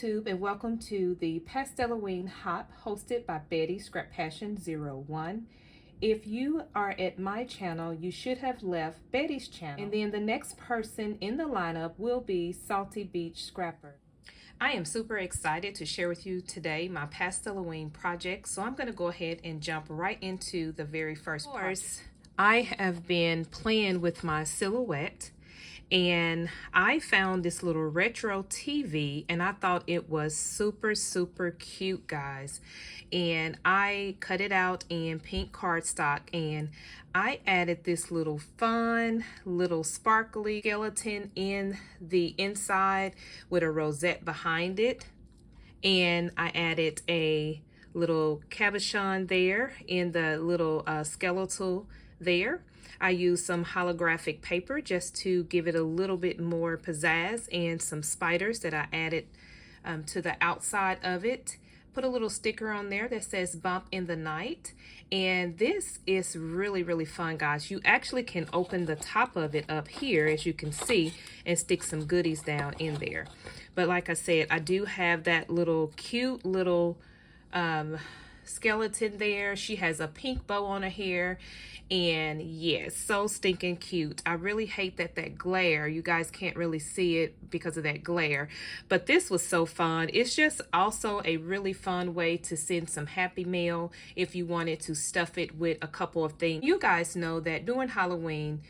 YouTube, and welcome to the Pastelloween Hop hosted by Betty Scrap Passion 01. If you are at my channel, you should have left Betty's channel, and then the next person in the lineup will be Salty Beach Scrapper. I am super excited to share with you today my Pastelloween project, so I'm going to go ahead and jump right into the very first project. I have been playing with my silhouette, and I found this little retro TV and I thought it was super cute, guys. And I cut it out in pink cardstock and I added this little fun little sparkly skeleton in the inside with a rosette behind it, and I added a little cabochon there in the little skeletal there. I used some holographic paper just to give it a little bit more pizzazz, and some spiders that I added to the outside of it. Put a little sticker on there that says "Bump in the Night," and this is really fun, guys. You actually can open the top of it up here, as you can see, and stick some goodies down in there. But like I said, I do have that little cute little skeleton there. She has a pink bow on her hair, and yes, so stinking cute. I really hate that glare, you guys can't really see it because of that glare, but this was so fun. It's just also a really fun way to send some happy mail if you wanted to stuff it with a couple of things. You guys know that during Halloween,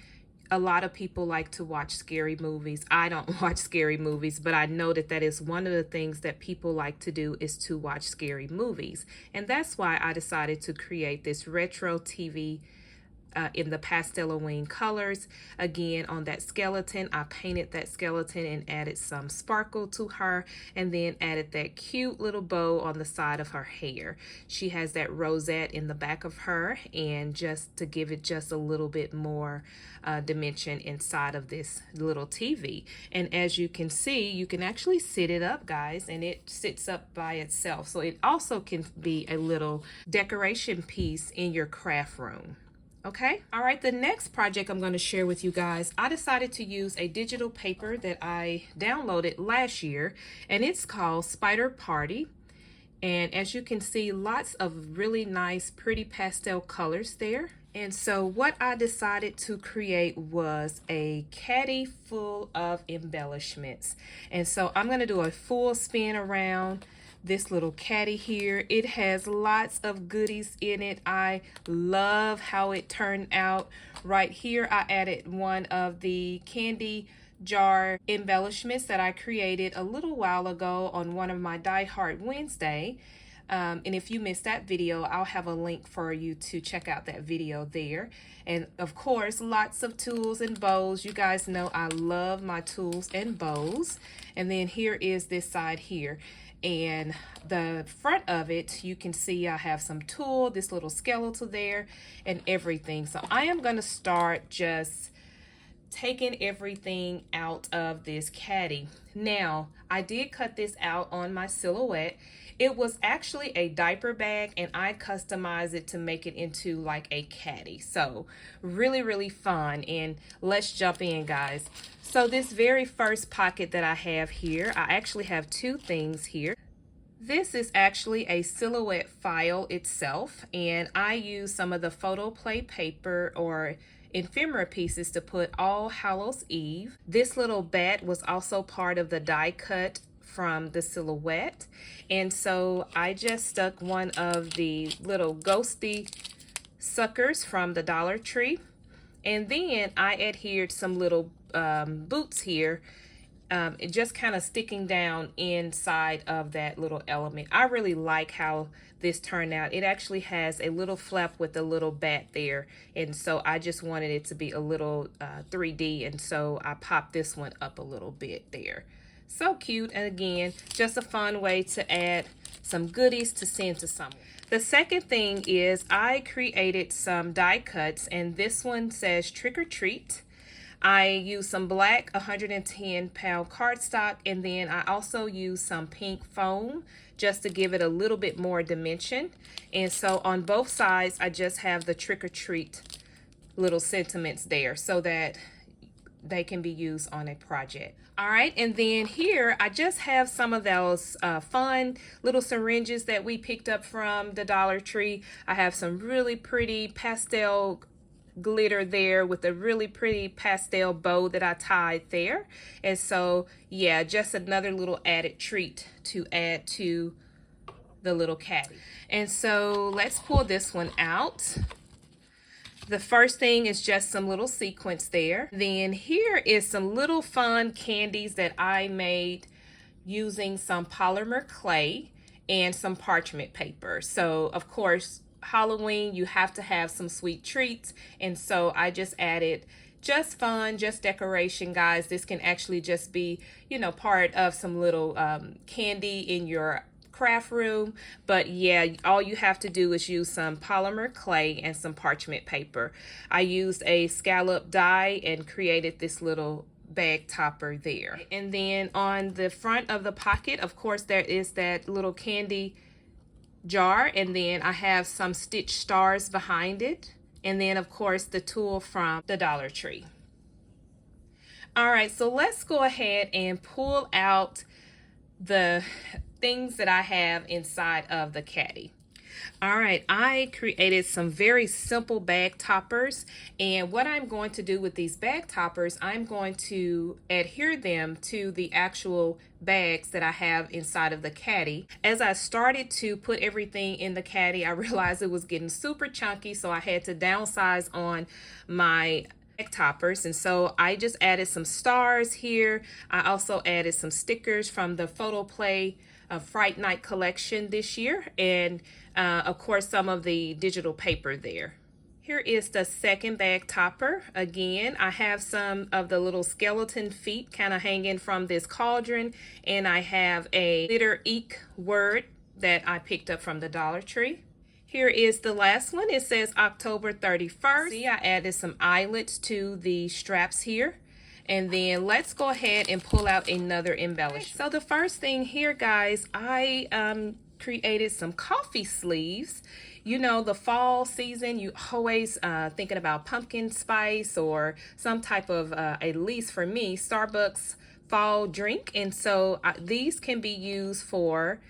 a lot of people like to watch scary movies. I don't watch scary movies, but I know that is one of the things that people like to do, is to watch scary movies. And that's why I decided to create this retro TV in the Pastelloween colors. Again, on that skeleton, I painted that skeleton and added some sparkle to her, and then added that cute little bow on the side of her hair. She has that rosette in the back of her, and just to give it just a little bit more dimension inside of this little TV. And as you can see, you can actually sit it up, guys, and it sits up by itself. So it also can be a little decoration piece in your craft room. Okay, all right, the next project I'm going to share with you guys, I decided to use a digital paper that I downloaded last year, and it's called Spider Party. And as you can see, lots of really nice, pretty pastel colors there. And so what I decided to create was a caddy full of embellishments. And so I'm going to do a full spin around this little caddy here. It has lots of goodies in it. I love how it turned out. Right here, I added one of the candy jar embellishments that I created a little while ago on one of my Die Hard Wednesday. And if you missed that video, I'll have a link for you to check out that video there. And of course, lots of tools and bows. You guys know I love my tools and bows. And then here is this side here. And the front of it, you can see I have some tulle, this little skeletal there, and everything. So I am going to start just taking everything out of this caddy. Now, I did cut this out on my silhouette. It was actually a diaper bag, and I customized it to make it into like a caddy. So really fun. And let's jump in, guys. So this very first pocket that I have here, I actually have two things here. This is actually a silhouette file itself, and I use some of the photo play paper or ephemera pieces to put All Hallows Eve. This little bat was also part of the die cut from the silhouette, and so I just stuck one of the little ghosty suckers from the Dollar Tree, and then I adhered some little boots here, just kind of sticking down inside of that little element. I really like how this turned out. It actually has a little flap with a little bat there, and so I just wanted it to be a little 3D, and so I popped this one up a little bit there. So cute, and again, just a fun way to add some goodies to send to someone. The second thing is I created some die cuts, and this one says Trick or Treat. I used some black 110-pound cardstock, and then I also used some pink foam just to give it a little bit more dimension. And so on both sides, I just have the Trick or Treat little sentiments there, so that they can be used on a project. All right, and then here I just have some of those fun little syringes that we picked up from the Dollar Tree. I have some really pretty pastel glitter there with a really pretty pastel bow that I tied there. And so yeah, just another little added treat to add to the little caddy. And so let's pull this one out. The first thing is just some little sequins there. Then here is some little fun candies that I made using some polymer clay and some parchment paper. So of course, Halloween, you have to have some sweet treats. And so I just added just fun, just decoration, guys. This can actually just be, you know, part of some little candy in your craft room. But yeah, all you have to do is use some polymer clay and some parchment paper. I used a scallop die and created this little bag topper there. And then on the front of the pocket, of course, there is that little candy jar, and then I have some stitch stars behind it, and then of course the tool from the Dollar Tree. All right, so let's go ahead and pull out the things that I have inside of the caddy. All right, I created some very simple bag toppers, and what I'm going to do with these bag toppers, I'm going to adhere them to the actual bags that I have inside of the caddy. As I started to put everything in the caddy, I realized it was getting super chunky, so I had to downsize on my bag toppers, and so I just added some stars here. I also added some stickers from the Photo Play Fright Night collection this year, and of course some of the digital paper there. Here is the second bag topper. Again, I have some of the little skeleton feet kind of hanging from this cauldron, and I have a glitter eek word that I picked up from the Dollar Tree. Here is the last one. It says October 31st. See, I added some eyelets to the straps here. And then let's go ahead and pull out another embellishment. So the first thing here, guys, I created some coffee sleeves. You know, the fall season, you always thinking about pumpkin spice or some type of, at least for me, Starbucks fall drink. And so these can be used for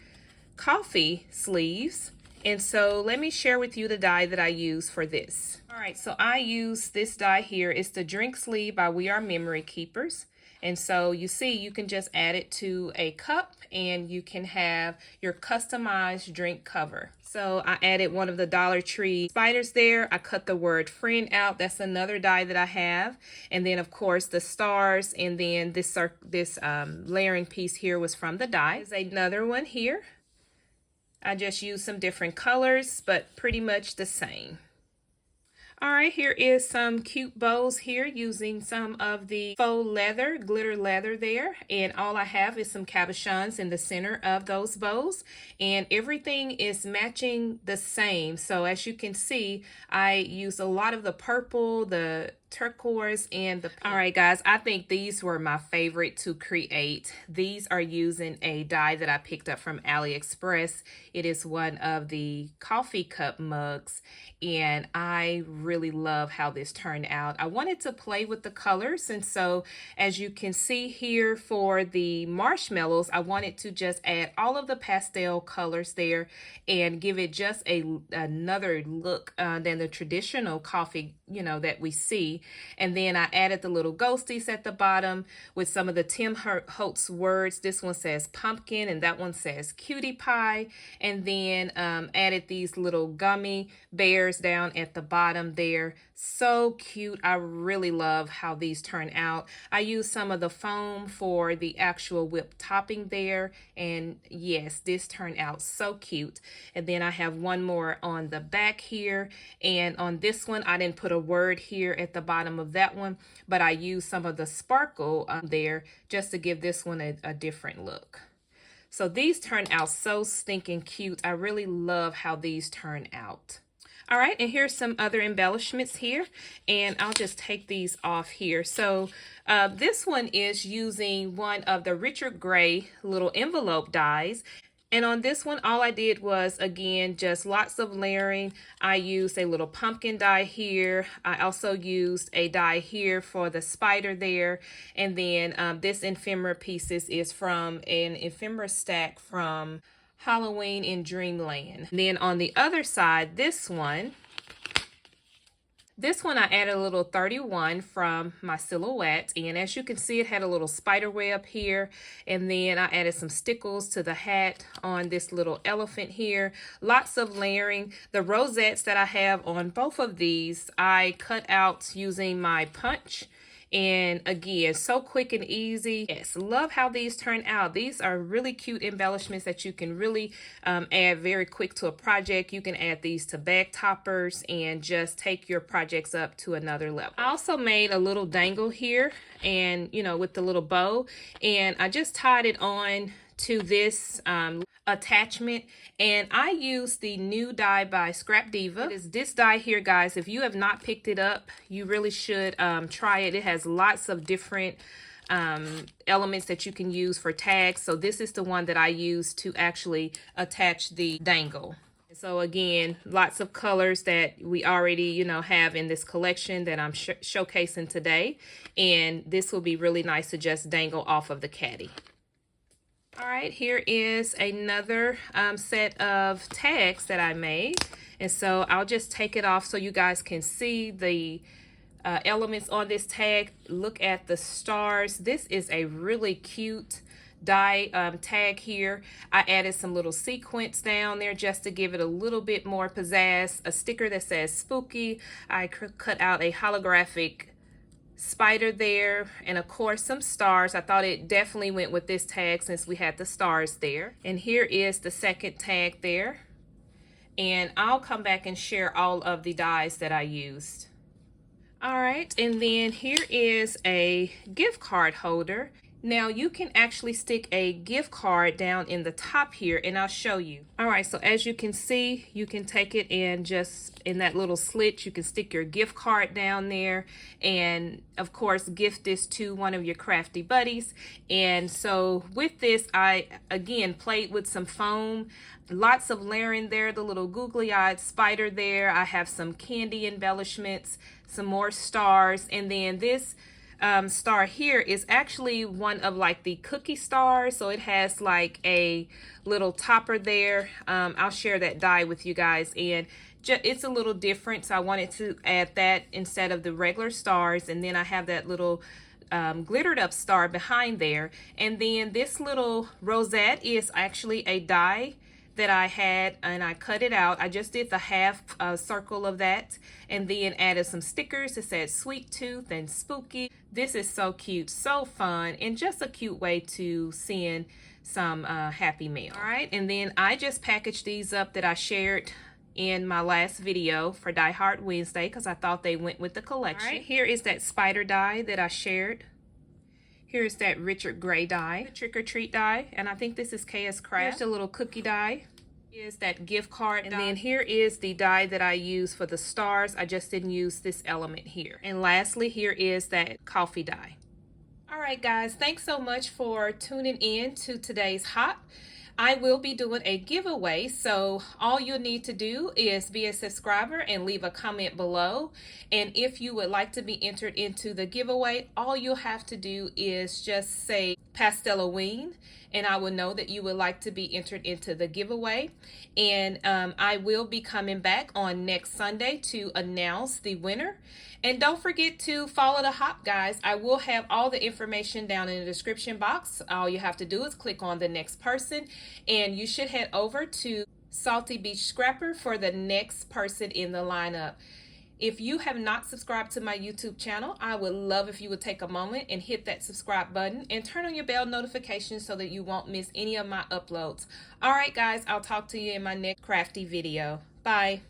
coffee sleeves. And so let me share with you the die that I use for this. All right, so I use this die here. It's the drink sleeve by We Are Memory Keepers. And so you see, you can just add it to a cup and you can have your customized drink cover. So I added one of the Dollar Tree spiders there. I cut the word friend out. That's another die that I have. And then of course the stars, and then this layering piece here was from the die. There's another one here. I just used some different colors, but pretty much the same. All right, here is some cute bows here using some of the faux leather, glitter leather there. And all I have is some cabochons in the center of those bows. And everything is matching the same. So as you can see, I use a lot of the purple, the turquoise, and the pink. All right, guys, I think these were my favorite to create. These are using a die that I picked up from AliExpress. It is one of the coffee cup mugs, and I really love how this turned out. I wanted to play with the colors, and so as you can see here for the marshmallows, I wanted to just add all of the pastel colors there and give it just another look than the traditional coffee, you know, that we see. And then I added the little ghosties at the bottom with some of the Tim Holtz words. This one says pumpkin and that one says cutie pie. And then added these little gummy bears down at the bottom there. So cute. I really love how these turn out. I used some of the foam for the actual whipped topping there. And yes, this turned out so cute. And then I have one more on the back here. And on this one, I didn't put a word here at the bottom of that one, but I used some of the sparkle there just to give this one a different look. So these turn out so stinking cute. I really love how these turn out. All right, and here's some other embellishments here, and I'll just take these off here. So this one is using one of the Richard Gray little envelope dies. And on this one, all I did was, again, just lots of layering. I used a little pumpkin die here. I also used a die here for the spider there. And then this ephemera pieces is from an ephemera stack from Halloween in Dreamland. And then on the other side, this one I added a little 31 from my silhouette, and as you can see, it had a little spider web here, and then I added some stickles to the hat on this little elephant here. Lots of layering. The rosettes that I have on both of these, I cut out using my punch. And again, so quick and easy. Yes, love how these turn out. These are really cute embellishments that you can really add very quick to a project. You can add these to bag toppers and just take your projects up to another level. I also made a little dangle here, and you know, with the little bow, and I just tied it on to this attachment, and I use the new die by Scrap Diva. It is this die here, guys. If you have not picked it up, you really should try it. It has lots of different elements that you can use for tags. So this is the one that I use to actually attach the dangle. So again, lots of colors that we already, you know, have in this collection that I'm showcasing today, and this will be really nice to just dangle off of the caddy. All right, here is another set of tags that I made. And so I'll just take it off so you guys can see the elements on this tag. Look at the stars. This is a really cute die tag here. I added some little sequins down there just to give it a little bit more pizzazz. A sticker that says spooky. I cut out a holographic spider there, and of course some stars. I thought it definitely went with this tag since we had the stars there. And here is the second tag there, and I'll come back and share all of the dies that I used. All right, and then here is a gift card holder. Now you can actually stick a gift card down in the top here, and I'll show you. All right, so as you can see, you can take it and just in that little slit, you can stick your gift card down there, and of course gift this to one of your crafty buddies. And so with this, I again played with some foam, lots of layering there, the little googly-eyed spider there. I have some candy embellishments, some more stars, and then this star here is actually one of like the cookie stars, so it has like a little topper there. I'll share that die with you guys, and it's a little different, so I wanted to add that instead of the regular stars. And then I have that little glittered up star behind there, and then this little rosette is actually a die that I had, and I cut it out. I just did the half circle of that, and then added some stickers that said sweet tooth and spooky. This is so cute, so fun, and just a cute way to send some happy mail. All right, and then I just packaged these up that I shared in my last video for Die Hard Wednesday because I thought they went with the collection. All right, here is that spider die that I shared. Here's that Richard Gray die, the trick or treat die, and I think this is KS Craft. Here's the little cookie die. Here's that gift card, and then here is the die that I use for the stars. I just didn't use this element here. And lastly, here is that coffee die. All right, guys, thanks so much for tuning in to today's hop. I will be doing a giveaway, so all you'll need to do is be a subscriber and leave a comment below. And if you would like to be entered into the giveaway, all you'll have to do is just say Pastelloween, and I will know that you would like to be entered into the giveaway. And I will be coming back on next Sunday to announce the winner. And don't forget to follow the hop, guys. I will have all the information down in the description box. All you have to do is click on the next person, and you should head over to Salty Beach Scrapper for the next person in the lineup. If you have not subscribed to my YouTube channel, I would love if you would take a moment and hit that subscribe button and turn on your bell notifications so that you won't miss any of my uploads. All right, guys, I'll talk to you in my next crafty video. Bye.